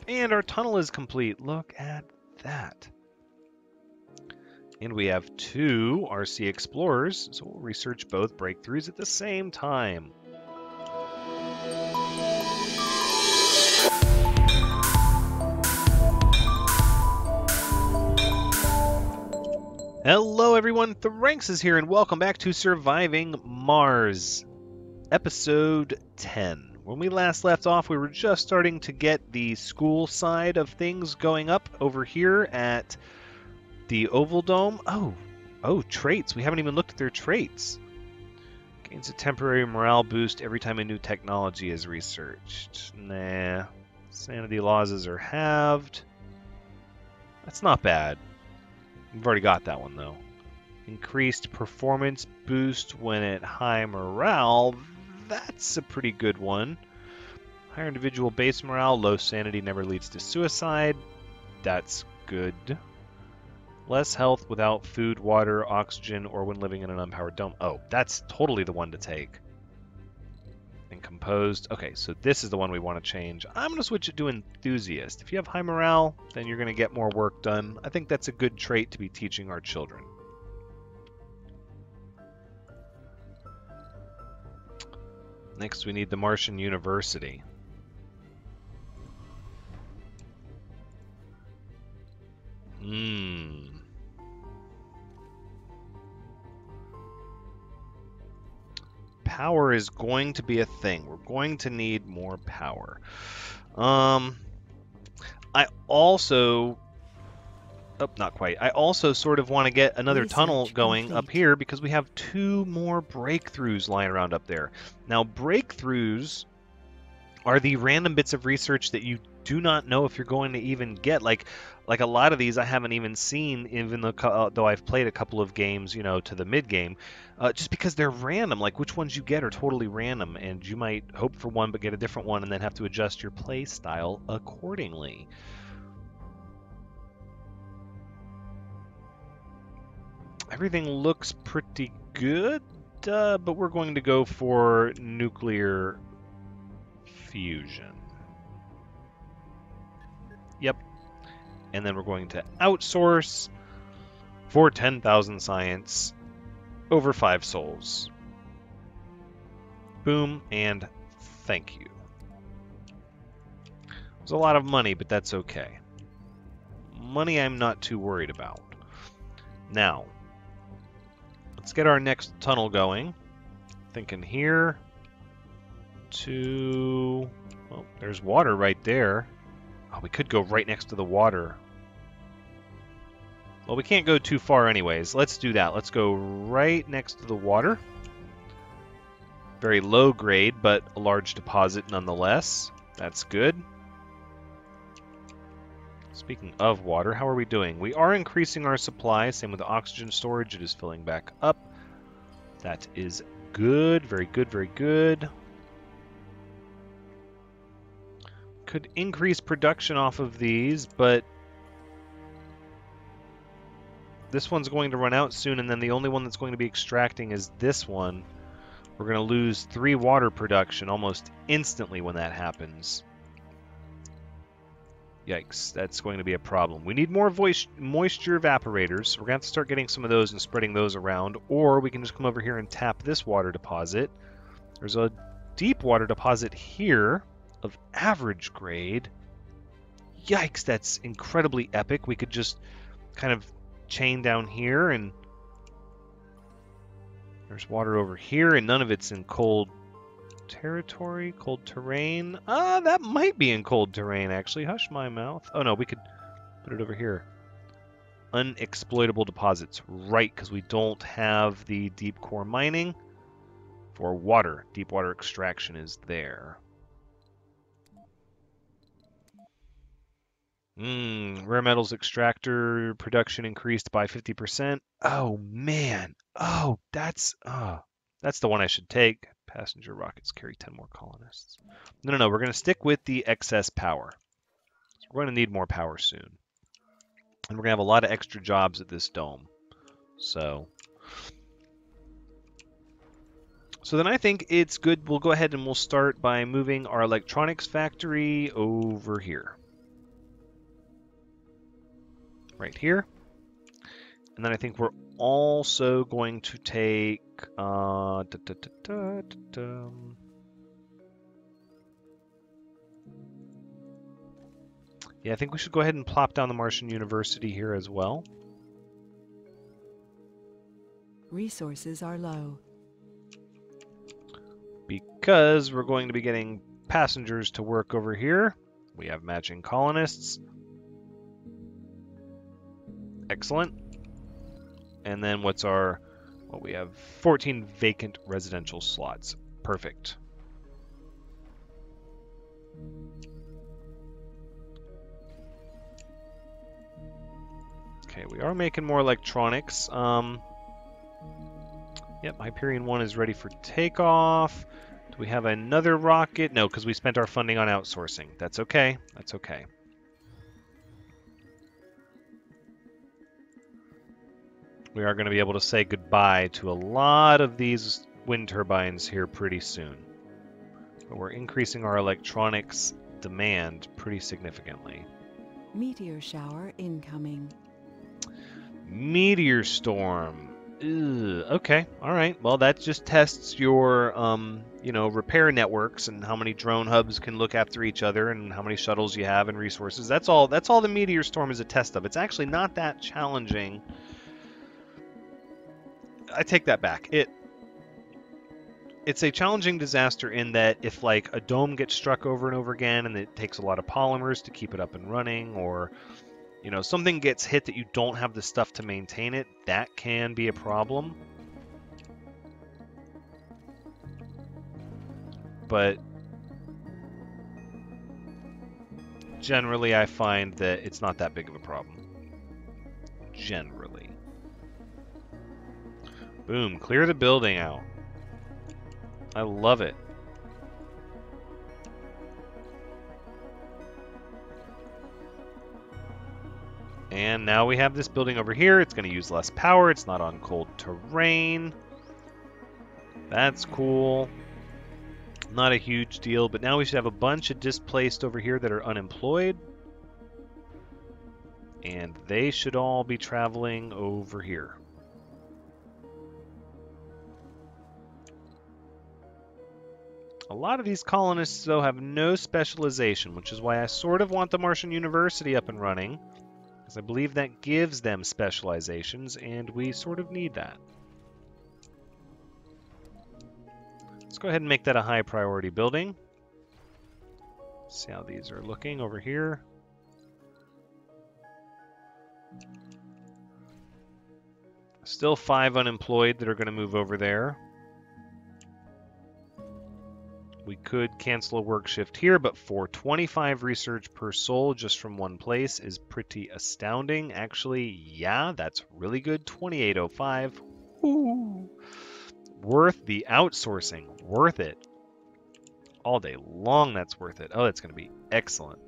And our tunnel is complete. Look at that. And we have 2 RC Explorers, so we'll research both breakthroughs at the same time. Hello everyone, Thranxes here, and welcome back to Surviving Mars, Episode 10. When we last left off, we were just starting to get the school side of things going up over here at the Oval Dome. Oh, traits. We haven't even looked at their traits. Gains a temporary morale boost every time a new technology is researched. Nah. Sanity losses are halved. That's not bad. We've already got that one, though. Increased performance boost when at high morale. That's a pretty good one. Higher individual base morale. Low sanity never leads to suicide. That's good. Less health without food, water, oxygen, or when living in an unpowered dome. Oh, that's totally the one to take. And composed. Okay, so this is the one we want to change. I'm going to switch it to enthusiast. If you have high morale, then you're going to get more work done. I think that's a good trait to be teaching our children. Next, we need the Martian University. Power is going to be a thing. We're going to need more power. I also... Oh, not quite. I also sort of want to get another tunnel going up here because we have 2 more breakthroughs lying around up there. Now, breakthroughs are the random bits of research that you do not know if you're going to even get. Like a lot of these I haven't even seen, even though I've played a couple of games, you know, to the mid game, just because they're random. Like which ones you get are totally random, and you might hope for one but get a different one, and then have to adjust your play style accordingly. Everything looks pretty good, but we're going to go for nuclear fusion. Yep. And then we're going to outsource for 10,000 science over 5 souls. Boom, and thank you. It's a lot of money, but that's okay. Money I'm not too worried about. Now, let's get our next tunnel going. Thinking here to... Well, there's water right there. Oh, we could go right next to the water. Well, we can't go too far anyways. Let's do that. Let's go right next to the water. Very low grade, but a large deposit nonetheless. That's good. Speaking of water, how are we doing? We are increasing our supply. Same with the oxygen storage. It is filling back up. That is good. Very good, very good. Could increase production off of these, but this one's going to run out soon, and then the only one that's going to be extracting is this one. We're going to lose 3 water production almost instantly when that happens. Yikes, that's going to be a problem. We need more moisture evaporators, so we're going to have to start getting some of those and spreading those around, or we can just come over here and tap this water deposit. There's a deep water deposit here of average grade. Yikes, that's incredibly epic. We could just kind of chain down here, and there's water over here, and none of it's in cold territory, cold terrain. That might be in cold terrain, actually. Hush my mouth. Oh, no, we could put it over here. Unexploitable deposits. Right, because we don't have the deep core mining for water. Deep water extraction is there. Rare metals extractor production increased by 50%. Oh, man. Oh, that's the one I should take. Passenger rockets carry 10 more colonists. No. We're going to stick with the excess power. So we're going to need more power soon. And we're going to have a lot of extra jobs at this dome. So then I think it's good. We'll go ahead and we'll start by moving our electronics factory over here. right here. And then I think we're also going to take... Yeah, I think we should go ahead and plop down the Martian University here as well. Resources are low. Because we're going to be getting passengers to work over here. We have matching colonists. Excellent. And then what's our... Well, we have 14 vacant residential slots. Perfect. Okay, we are making more electronics. Yep, Hyperion 1 is ready for takeoff. Do we have another rocket? No, because we spent our funding on outsourcing. That's okay. That's okay. We are going to be able to say goodbye to a lot of these wind turbines here pretty soon. But we're increasing our electronics demand pretty significantly. Meteor shower incoming. Meteor storm. Ugh, okay, all right. Well, that just tests your, repair networks and how many drone hubs can look after each other and how many shuttles you have and resources. That's all the meteor storm is a test of. It's actually not that challenging. I take that back. It's a challenging disaster in that if, like, a dome gets struck over and over again and it takes a lot of polymers to keep it up and running, or... something gets hit that you don't have the stuff to maintain it, that can be a problem. But generally I find that it's not that big of a problem. Generally. Boom, clear the building out. I love it. And now we have this building over here. It's going to use less power. It's not on cold terrain. That's cool. Not a huge deal, but now we should have a bunch of displaced over here that are unemployed. And they should all be traveling over here. A lot of these colonists, though, have no specialization, which is why I sort of want the Martian University up and running. Because I believe that gives them specializations, and we sort of need that. Let's go ahead and make that a high priority building. See how these are looking over here. Still 5 unemployed that are going to move over there. We could cancel a work shift here, but for 25 research per soul just from one place is pretty astounding. Actually, yeah, that's really good. 2805. Ooh. Worth the outsourcing. Worth it. All day long, that's worth it. Oh, that's going to be excellent.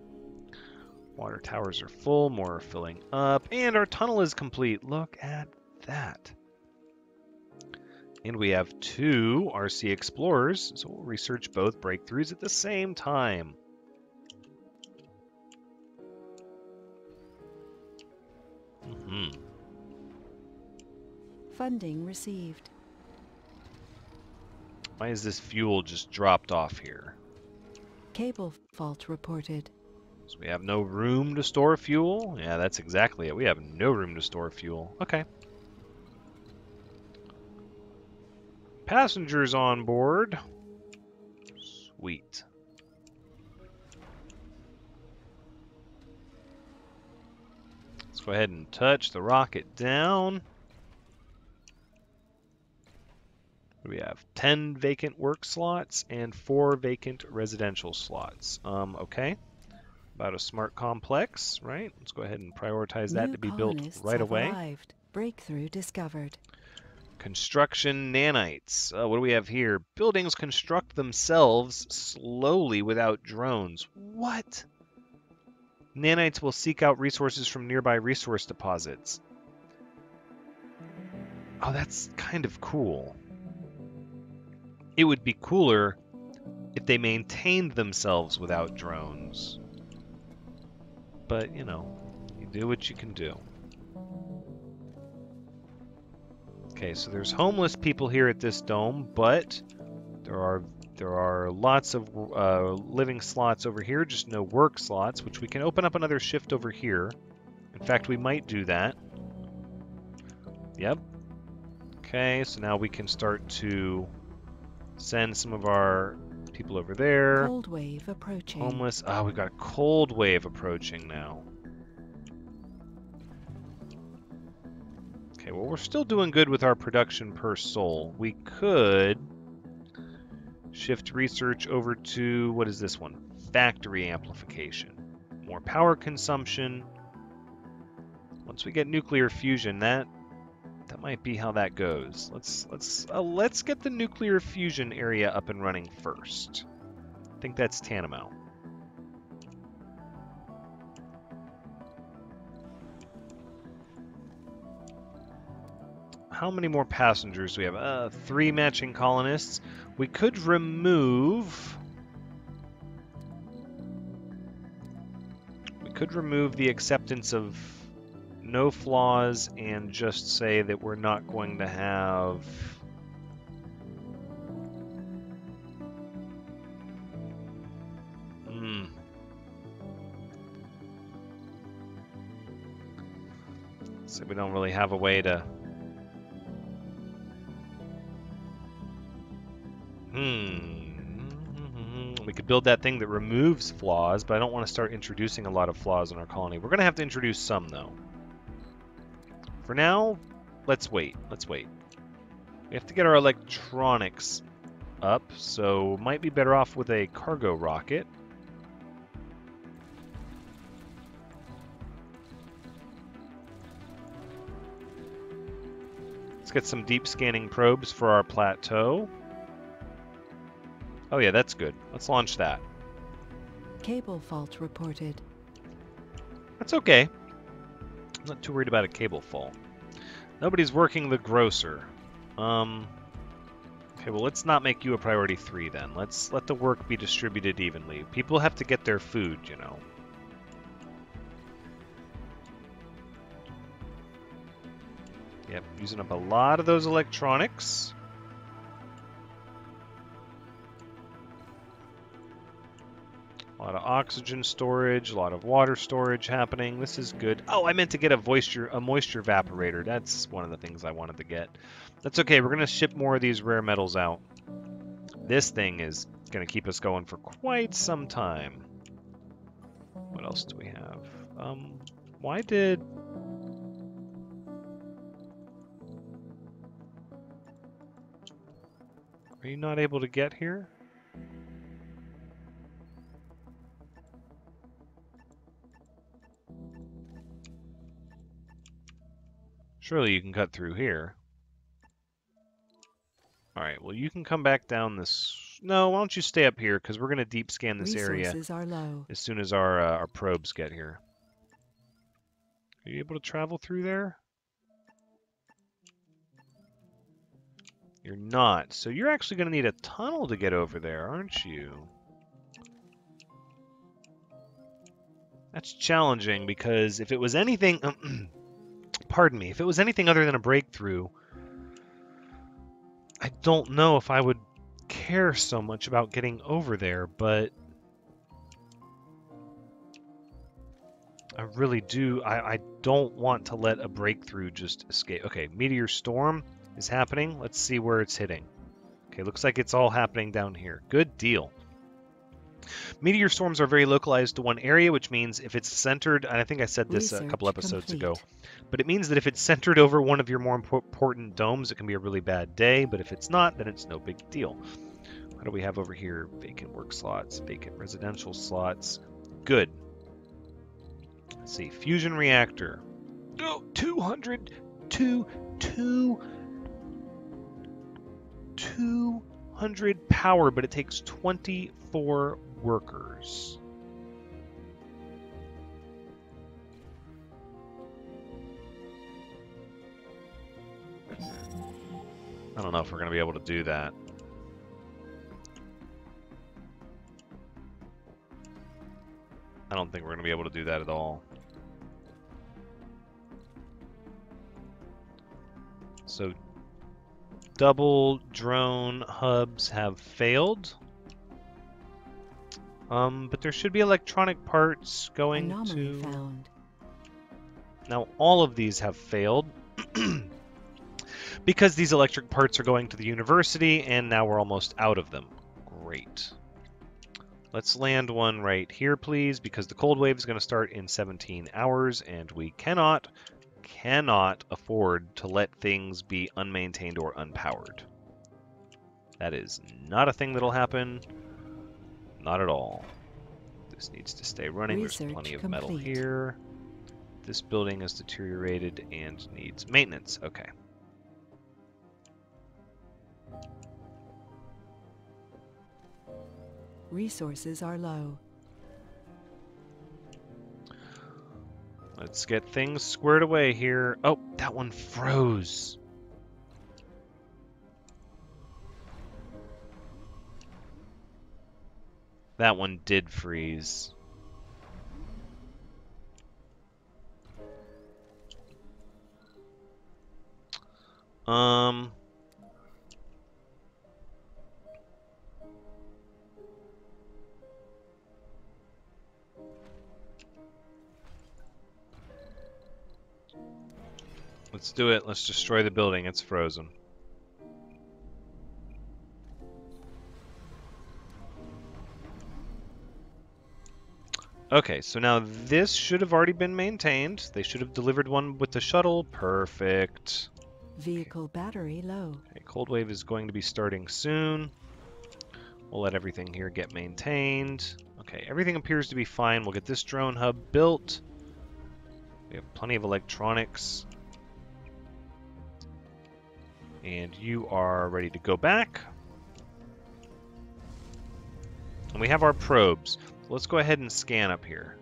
Water towers are full. More are filling up. And our tunnel is complete. Look at that. And we have 2 RC Explorers, so we'll research both breakthroughs at the same time. Funding received. Why is this fuel just dropped off here? Cable fault reported. So we have no room to store fuel? Yeah, that's exactly it. We have no room to store fuel. Okay. Passengers on board. Sweet. Let's go ahead and touch the rocket down. We have 10 vacant work slots and 4 vacant residential slots. Okay. About a smart complex, right? Let's go ahead and prioritize that to be built right away. Arrived. Breakthrough discovered. Construction nanites. What do we have here? Buildings construct themselves slowly without drones. What? Nanites will seek out resources from nearby resource deposits. Oh, that's kind of cool. It would be cooler if they maintained themselves without drones. But, you do what you can do. Okay, so there's homeless people here at this dome, but there are lots of living slots over here, just no work slots, which we can open up another shift over here. In fact, we might do that. Yep. Okay, so now we can start to send some of our people over there. Cold wave approaching. Homeless. Ah, we've got a cold wave approaching now. Okay, well, we're still doing good with our production per soul. We could shift research over to, what is this one? Factory amplification. More power consumption. Once we get nuclear fusion, that might be how that goes. Let's get the nuclear fusion area up and running first. I think that's tantamount. How many more passengers do we have? 3 matching colonists. We could remove... the acceptance of no flaws and just say that we're not going to have... So we don't really have a way to... We could build that thing that removes flaws, but I don't want to start introducing a lot of flaws in our colony. We're going to have to introduce some, though. For now, let's wait. Let's wait. We have to get our electronics up, so might be better off with a cargo rocket. Let's get some deep scanning probes for our plateau. Oh yeah, that's good. Let's launch that. Cable fault reported. That's okay. I'm not too worried about a cable fault. Nobody's working the grocer. Okay, well, let's not make you a priority 3 then. Let's let the work be distributed evenly. People have to get their food, you know. Yep, using up a lot of those electronics. A lot of oxygen storage, a lot of water storage happening. This is good. Oh, I meant to get a moisture evaporator. That's one of the things I wanted to get. That's okay. We're going to ship more of these rare metals out. This thing is going to keep us going for quite some time. What else do we have? Why did... Are you not able to get here? Surely you can cut through here. Alright, well you can come back down this... No, why don't you stay up here, because we're going to deep scan this area Are low. as soon as our probes get here. Are you able to travel through there? You're not. So you're actually going to need a tunnel to get over there, aren't you? That's challenging, because if it was anything... Pardon me. If it was anything other than a breakthrough, I don't know if I would care so much about getting over there, but I really do. I don't want to let a breakthrough just escape. Okay, meteor storm is happening. Let's see where it's hitting. Okay, looks like it's all happening down here. Good deal. Meteor storms are very localized to one area, which means if it's centered, and I think I said this a couple episodes ago, but it means that if it's centered over one of your more important domes, it can be a really bad day, but if it's not, then it's no big deal. What do we have over here? Vacant work slots, vacant residential slots. Good. Let's see, fusion reactor. Oh, 200 power, but it takes 24 workers. I don't know if we're going to be able to do that. I don't think we're going to be able to do that at all. So double drone hubs have failed. But there should be electronic parts going Anomaly to... found. Now, all of these have failed. Because these electric parts are going to the university, and now we're almost out of them. Great. Let's land one right here, please, because the cold wave is going to start in 17 hours, and we cannot afford to let things be unmaintained or unpowered. That is not a thing that'll happen. Not at all. This needs to stay running. Research There's plenty of complete. metal here. This building is deteriorated and needs maintenance. Okay. Resources are low. Let's get things squared away here. Oh, that one froze. That one did freeze. Let's do it. Let's destroy the building. It's frozen. Okay, so now this should have already been maintained. They should have delivered one with the shuttle. Perfect. Vehicle battery low. Okay, cold wave is going to be starting soon. We'll let everything here get maintained. Okay, everything appears to be fine. We'll get this drone hub built. We have plenty of electronics. And you are ready to go back. And we have our probes. So let's go ahead and scan up here.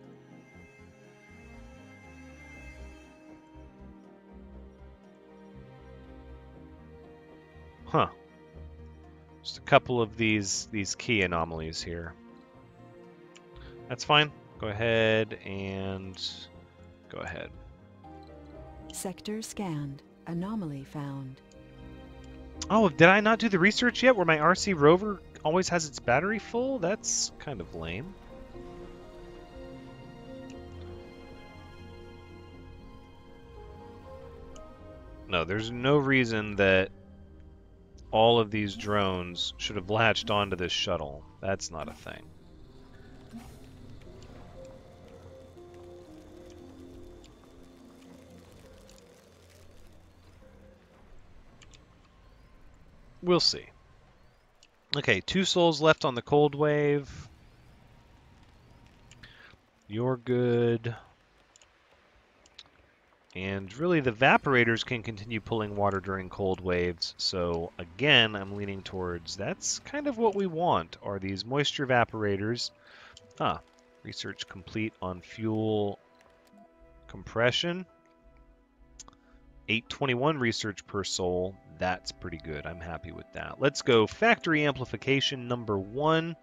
Huh. Just a couple of these key anomalies here. That's fine. Go ahead and go ahead. Sector scanned. Anomaly found. Oh, did I not do the research yet where my RC rover always has its battery full? That's kind of lame. No, there's no reason that all of these drones should have latched onto this shuttle. That's not a thing. We'll see. Okay, 2 souls left on the cold wave. You're good. And really, the evaporators can continue pulling water during cold waves. So again, I'm leaning towards that's kind of what we want, are these moisture evaporators. Ah, research complete on fuel compression. 821 research per soul. That's pretty good. I'm happy with that. Let's go factory amplification number 1.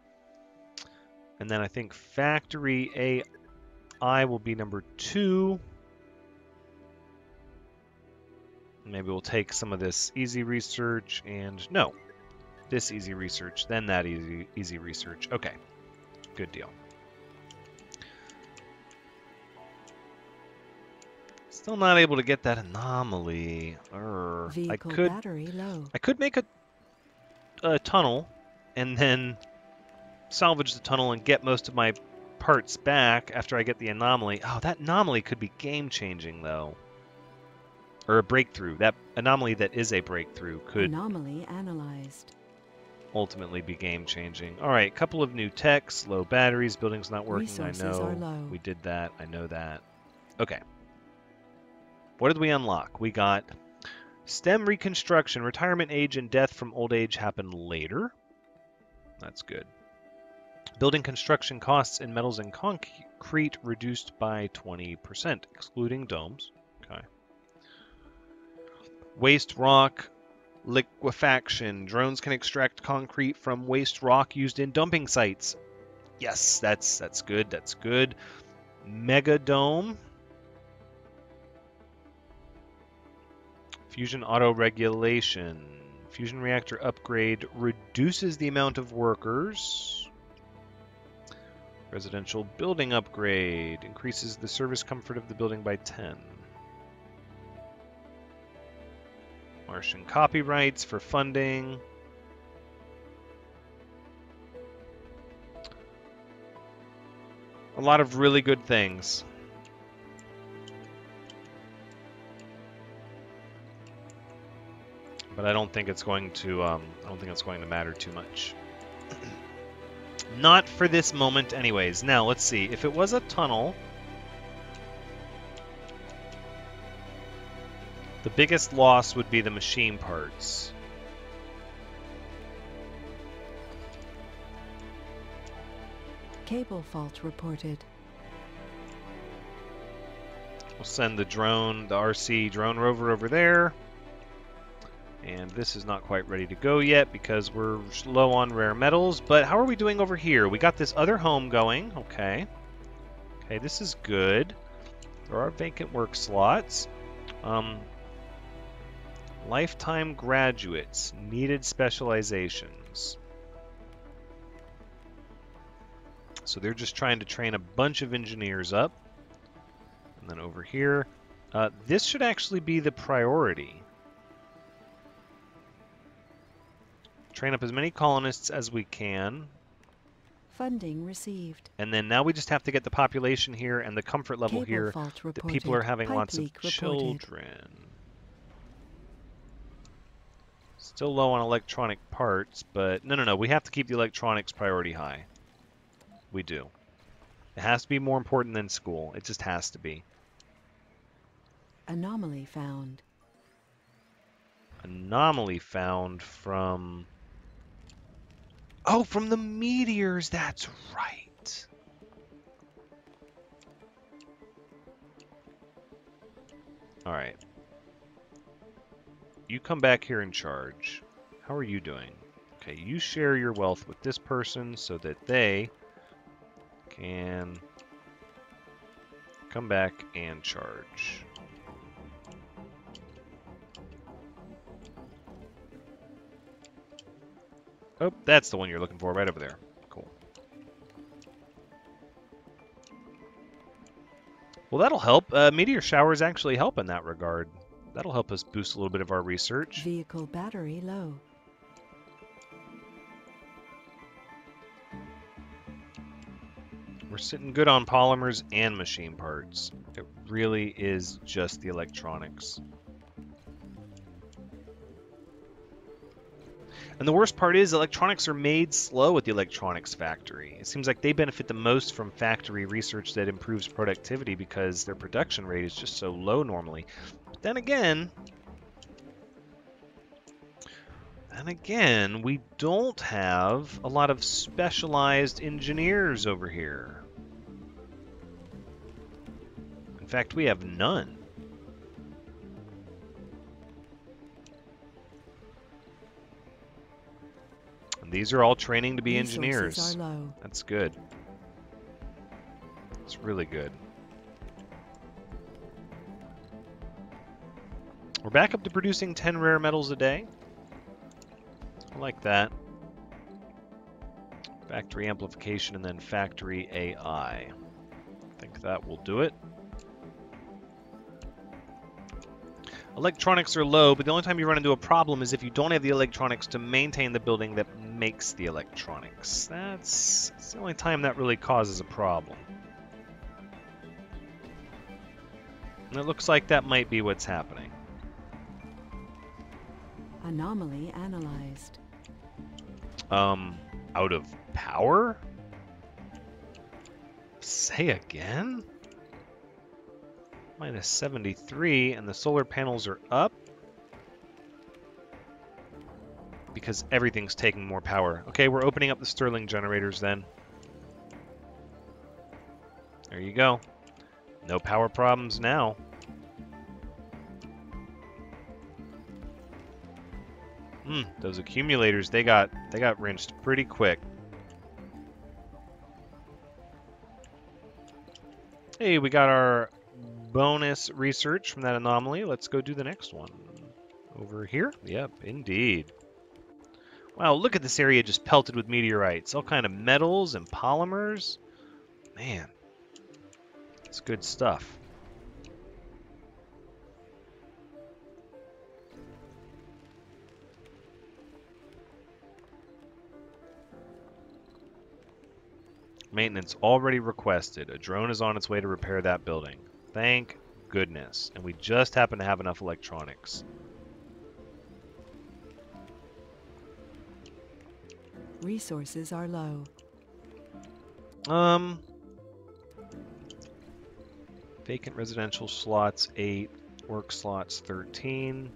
And then I think factory AI will be number 2. Maybe we'll take some of this easy research and no, this easy research, then that easy research. Okay, good deal. Still not able to get that anomaly. Vehicle battery low. I could make a tunnel and then salvage the tunnel and get most of my parts back after I get the anomaly. Oh, that anomaly could be game-changing, though. Or a breakthrough. That anomaly that is a breakthrough could Anomaly analyzed. ultimately be game-changing. All right, couple of new techs, low batteries, building's not working. Resources I know are low. we did that. I know that. Okay. What did we unlock? We got STEM reconstruction. Retirement age and death from old age happen later. That's good. Building construction costs in metals and concrete reduced by 20%, excluding domes. Okay. Waste rock liquefaction. Drones can extract concrete from waste rock used in dumping sites. Yes, that's good. That's good. Mega dome. Fusion auto regulation. Fusion reactor upgrade reduces the amount of workers. Residential building upgrade increases the service comfort of the building by 10. Martian copyrights for funding. A lot of really good things. But I don't think it's going to. I don't think it's going to matter too much. Not for this moment, anyways. Now let's see. If it was a tunnel, the biggest loss would be the machine parts. Cable fault reported. We'll send the drone, the RC drone rover over there. And this is not quite ready to go yet because we're low on rare metals. But how are we doing over here? We got this other home going. Okay. Okay, this is good. There are vacant work slots. Lifetime graduates. Needed specializations. So they're just trying to train a bunch of engineers up. And then over here, this should actually be the priority. Train up as many colonists as we can. Funding received. And then now we just have to get the population here and the comfort level Cable here fault that people are having Pipe lots of leak reported. children. Still low on electronic parts, but no, we have to keep the electronics priority high. We do. It has to be more important than school. It just has to be. Anomaly found. Anomaly found from... Oh, from the meteors! That's right! Alright. You come back here in charge. How are you doing? Okay, you share your wealth with this person so that they can come back and charge. Oh, that's the one you're looking for, right over there. Cool. Well, that'll help. Meteor showers actually help in that regard. That'll help us boost a little bit of our research. Vehicle battery low. We're sitting good on polymers and machine parts. It really is just the electronics. And the worst part is electronics are made slow at the electronics factory. It seems like they benefit the most from factory research that improves productivity because their production rate is just so low normally. But then again, we don't have a lot of specialized engineers over here. In fact, we have none. And these are all training to be engineers. Are low. That's good. It's really good. We're back up to producing 10 rare metals a day. I like that. Factory amplification and then factory AI. I think that will do it. Electronics are low, but the only time you run into a problem is if you don't have the electronics to maintain the building that makes the electronics. That's the only time that really causes a problem. And it looks like that might be what's happening. Anomaly analyzed. Out of power? Say again? Minus 73, and the solar panels are up? Because everything's taking more power. Okay, we're opening up the Stirling generators then. There you go. No power problems now. Those accumulators, they got rinsed pretty quick. Hey, we got our bonus research from that anomaly. Let's go do the next one. Over here? Yep, indeed. Wow, look at this area just pelted with meteorites. All kind of metals and polymers. Man, it's good stuff. Maintenance already requested. A drone is on its way to repair that building. Thank goodness. And we just happen to have enough electronics. Resources are low. Vacant residential slots 8, work slots 13,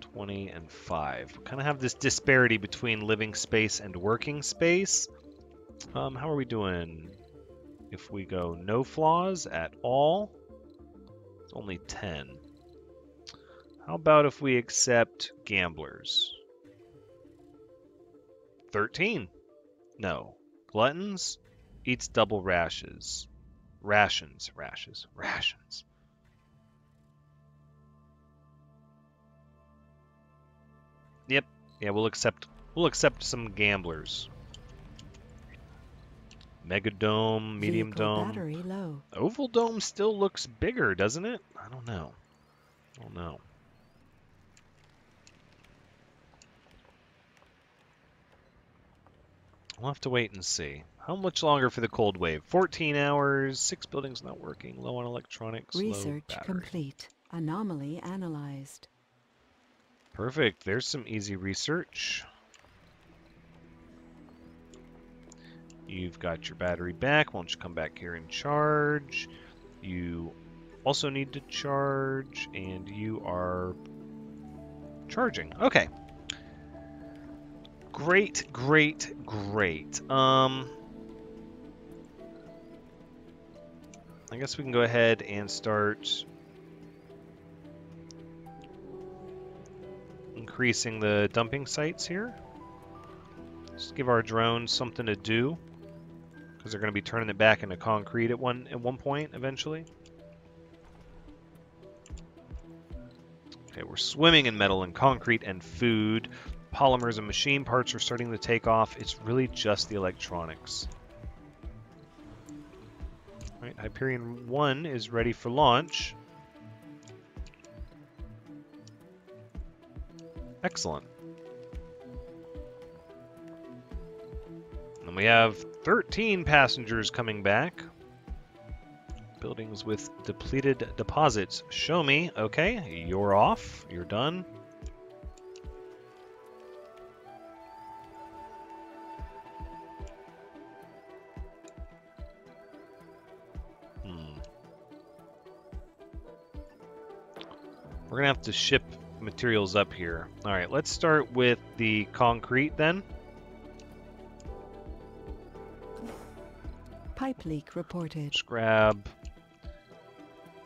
20, and 5. We kind of have this disparity between living space and working space. How are we doing? If we go no flaws at all, it's only 10. How about if we accept gamblers? 13. No. Gluttons eats double rations. Rations. Yep. Yeah, we'll accept some gamblers. Megadome, medium Vehicle dome. battery low. Oval dome still looks bigger, doesn't it? I don't know. We'll have to wait and see. How much longer for the cold wave? 14 hours, 6 buildings not working, low on electronics, Research low battery. complete. Anomaly analyzed. Perfect. There's some easy research. You've got your battery back. Why don't you come back here and charge? You also need to charge, and you are charging. Okay. Great. I guess we can go ahead and start increasing the dumping sites here. Just give our drones something to do, because they're going to be turning it back into concrete at one point eventually. Okay, we're swimming in metal and concrete and food. Polymers and machine parts are starting to take off. It's really just the electronics. All right, Hyperion 1 is ready for launch. Excellent. And we have 13 passengers coming back. Buildings with depleted deposits. Show me. Okay, you're off. You're done. We're going to have to ship materials up here. All right, let's start with the concrete then. Pipe leak reported. Just grab...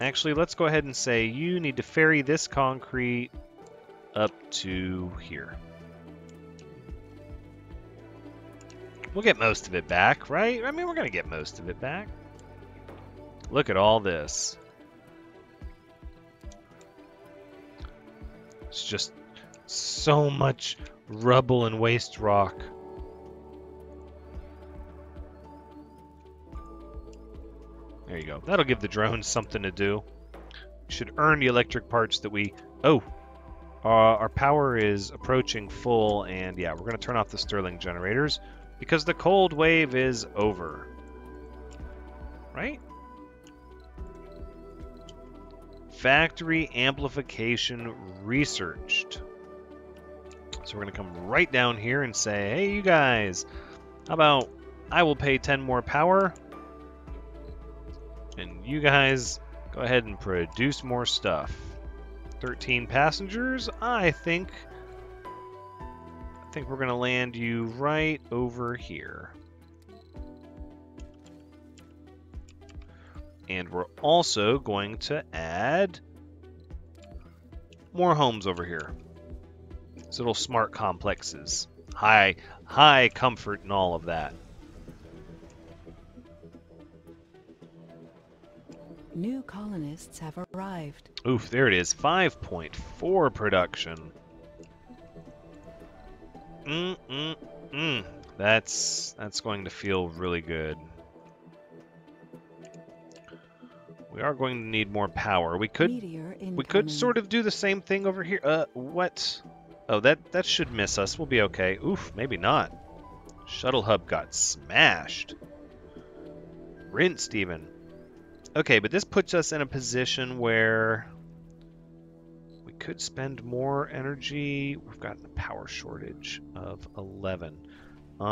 Actually, let's go ahead and say you need to ferry this concrete up to here. We'll get most of it back, right? I mean, we're going to get most of it back. Look at all this. It's just so much rubble and waste rock. There you go. That'll give the drones something to do. We should earn the electric parts that we... Oh! Our power is approaching full, and yeah, we're going to turn off the Stirling generators because the cold wave is over. Right? Factory amplification researched. So we're going to come right down here and say, hey, you guys, how about I will pay 10 more power, and you guys go ahead and produce more stuff. 13 passengers. I think we're going to land you right over here. And we're also going to add more homes over here. These little smart complexes. High comfort and all of that. New colonists have arrived. Oof, there it is. 5.4 production. That's going to feel really good. We are going to need more power. We could sort of do the same thing over here. What? Oh, that should miss us. We'll be okay. Oof, maybe not. Shuttle hub got smashed. Rinsed even. Okay, but this puts us in a position where we could spend more energy. We've got a power shortage of 11. A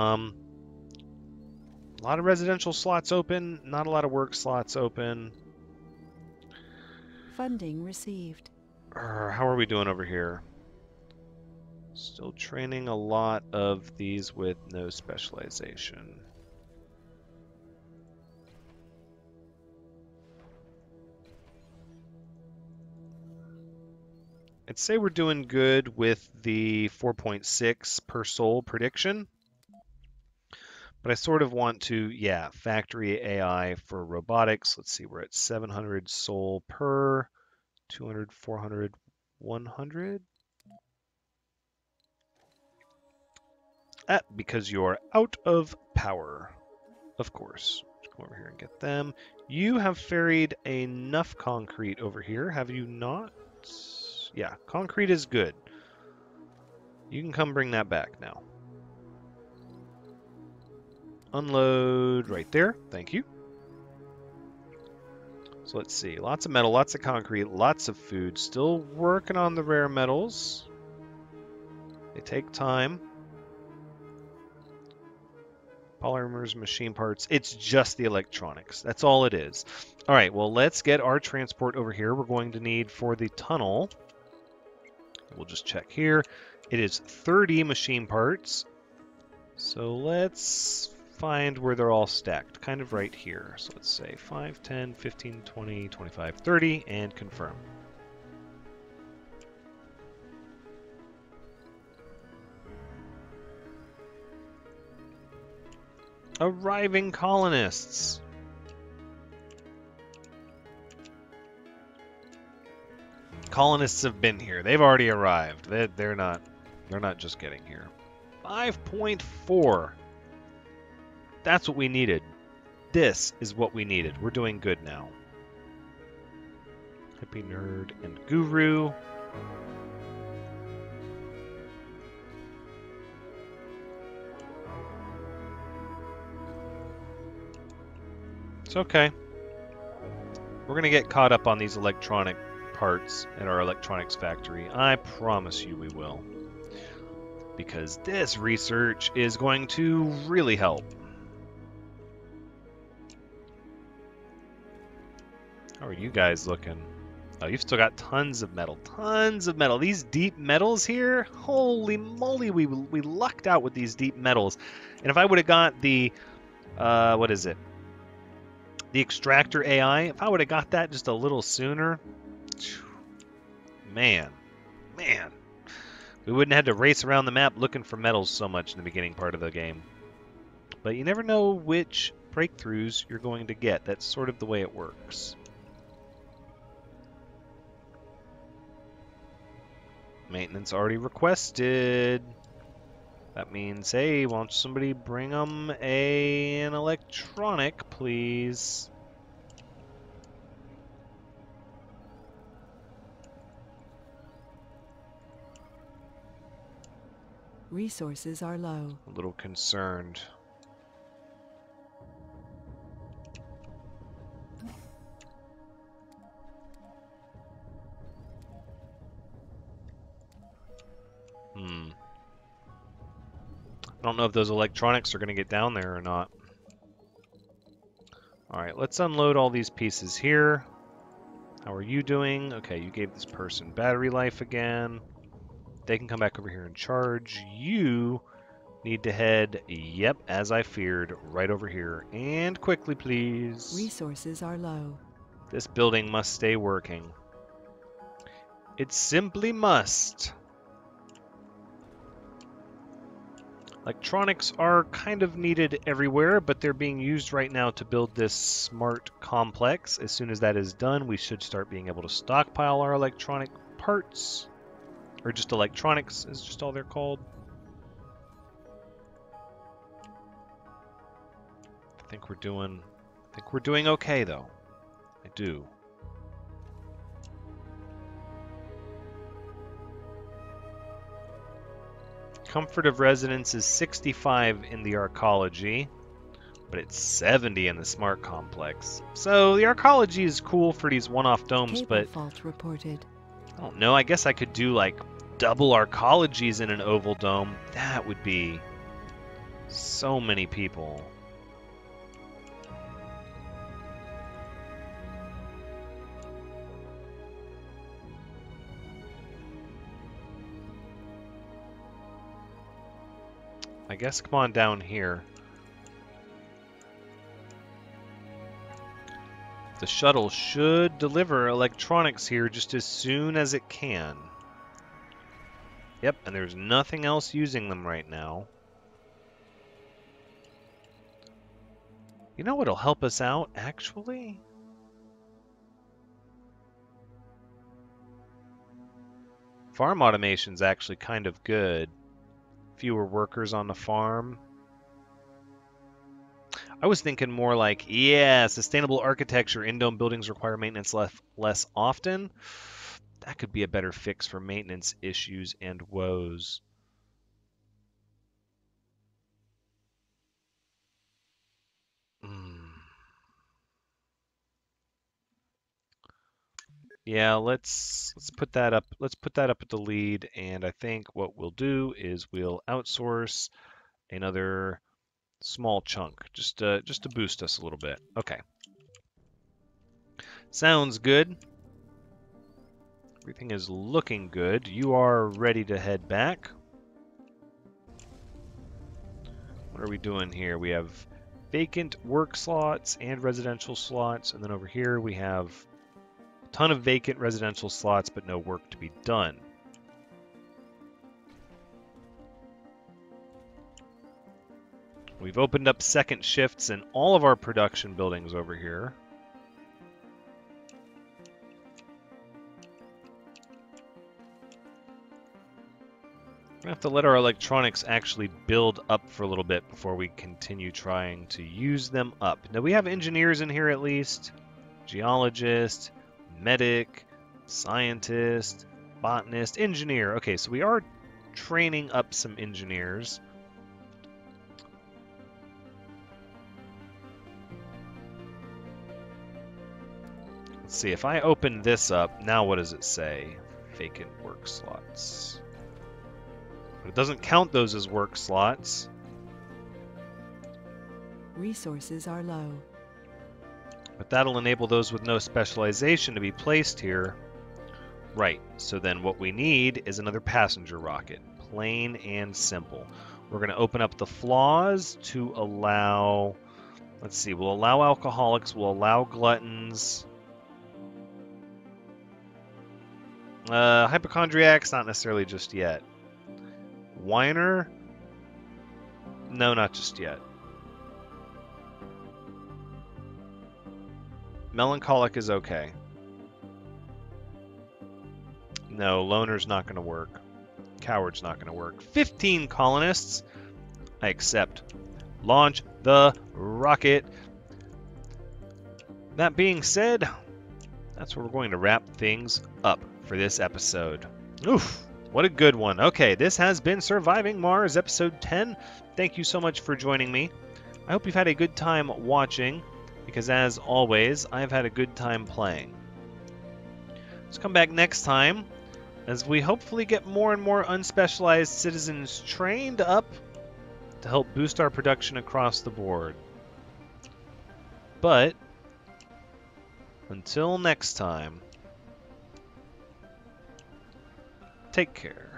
lot of residential slots open, not a lot of work slots open. Funding received. How are we doing over here? Still training a lot of these with no specialization. I'd say we're doing good with the 4.6 per soul prediction. But I sort of want to, yeah, factory AI for robotics. Let's see, we're at 700 soul per, 200, 400, 100. Because you're out of power, of course. Let's go over here and get them. You have ferried enough concrete over here, have you not? Yeah, concrete is good. You can come bring that back now. Unload right there. Thank you. So let's see. Lots of metal, lots of concrete, lots of food. Still working on the rare metals. They take time. Polymers, machine parts. It's just the electronics. That's all it is. All right, well, let's get our transport over here. We're going to need for the tunnel. We'll just check here. It is 30 machine parts. So let's find where they're all stacked, kind of right here. So let's say 5, 10, 15, 20, 25, 30, and confirm. Arriving colonists. Colonists have been here. They've already arrived. They're not just getting here. 5.4. That's what we needed. This is what we needed. We're doing good now. Hippie, nerd, and guru. It's okay. We're gonna get caught up on these electronic parts at our electronics factory. I promise you we will. Because this research is going to really help. How are you guys looking? Oh, you've still got tons of metal. Tons of metal. These deep metals here, holy moly, we lucked out with these deep metals. And if I would have got the, what is it? The extractor AI, if I would have got that just a little sooner, man, we wouldn't have had to race around the map looking for metals so much in the beginning part of the game. But you never know which breakthroughs you're going to get. That's sort of the way it works. Maintenance already requested. That means, hey, won't somebody bring them an electronic, please? Resources are low. A little concerned. I don't know if those electronics are going to get down there or not. Alright, let's unload all these pieces here. How are you doing? Okay, you gave this person battery life again. They can come back over here and charge. You need to head, yep, as I feared, right over here. And quickly, please. Resources are low. This building must stay working. It simply must. Electronics are kind of needed everywhere, but they're being used right now to build this smart complex. As soon as that is done, we should start being able to stockpile our electronic parts. Or just electronics is just all they're called. think we're doing okay though. I do. Comfort of residence is 65 in the arcology, but it's 70 in the smart complex. So the arcology is cool for these one-off domes, Cable but fault reported. I don't know. I guess I could do like double arcologies in an oval dome. That would be so many people. I guess come on down here. The shuttle should deliver electronics here just as soon as it can. Yep, and there's nothing else using them right now. You know what'll help us out, actually? Farm automation's actually kind of good. Fewer workers on the farm. I was thinking more like, yeah, sustainable architecture. In-dome buildings require maintenance less often. That could be a better fix for maintenance issues and woes. Yeah, let's put that up. Let's put that up at the lead, and I think what we'll do is we'll outsource another small chunk just to boost us a little bit. Okay. Sounds good. Everything is looking good. You are ready to head back. What are we doing here? We have vacant work slots and residential slots, and then over here we have a ton of vacant residential slots but no work to be done. We've opened up second shifts in all of our production buildings over here. We're going to have to let our electronics actually build up for a little bit before we continue trying to use them up. Now we have engineers in here at least. Geologist, medic, scientist, botanist, engineer. Okay, so we are training up some engineers. Let's see, if I open this up, now what does it say? Vacant work slots. But it doesn't count those as work slots. Resources are low. But that'll enable those with no specialization to be placed here. Right, so then what we need is another passenger rocket. Plain and simple. We're going to open up the flaws to allow... Let's see, we'll allow alcoholics, we'll allow gluttons. Hypochondriacs, not necessarily just yet. Whiner? No, not just yet. Melancholic is okay. No, loner's not going to work. Coward's not going to work. 15 colonists. I accept. Launch the rocket. That being said, that's where we're going to wrap things up for this episode. Oof. What a good one. Okay, this has been Surviving Mars, Episode 10. Thank you so much for joining me. I hope you've had a good time watching, because as always, I've had a good time playing. Let's come back next time, as we hopefully get more and more unspecialized citizens trained up to help boost our production across the board. But, until next time, take care.